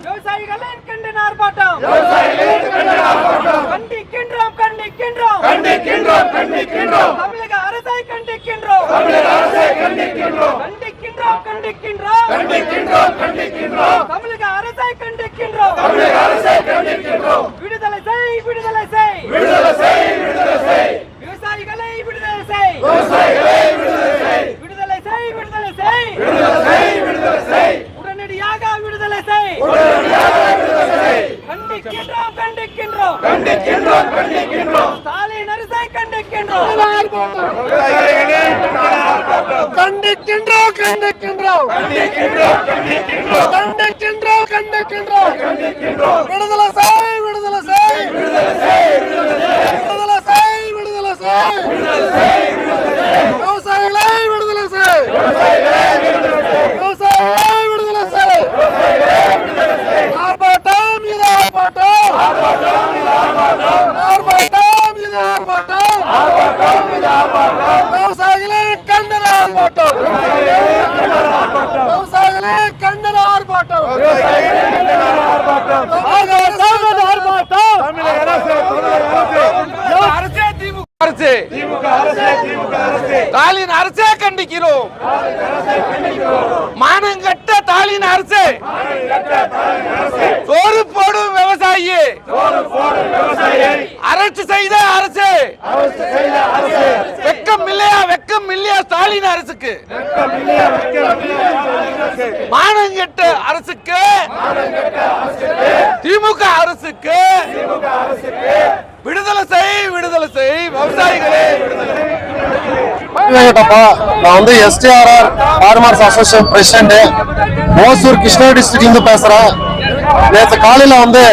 விவசாயிகளின் கண்டன ஆர்ப்பாட்டம் கண்டிக்கின்றோம் தமிழக அரசை கண்டிக்கின்றோம் தமிழக அரசை கண்டிக்கின்றோம் விடுதலை செய் விவசாயிகளை விடுதலை செய் உடனடியாக விடுதலை செய் கண்டிக்கின்றோம் ஸ்டாலின் அரசை கண்டிக்கின்றோம் விடுதலை செய் விவசாயிகளை விடுதலை செய் ஆர்ப்பாட்டம் இது ஆர்ப்பாட்டம் விவசாயிகளின் கண்டன ஆர்ப்பாட்டம் ஸ்டாலின் அரசே கண்டிக்கிறோம். மானங்கட்ட ஸ்டாலின் அரசே, சோறு போடும் விவசாயி, அரசு செய்த அரசே, வெக்கம் இல்லையா ஸ்டாலின் அரசுக்கு? மானங்கட்ட அரசுக்கு, திமுக அரசுக்கு விடுதலை செய் விவசாயிகளே நான் வந்து STRR farmers association president Hosur Krishnagiri டிஸ்ட்ரிக்ட்ல இருந்து பேசுறேன். நேற்று காலையில வந்து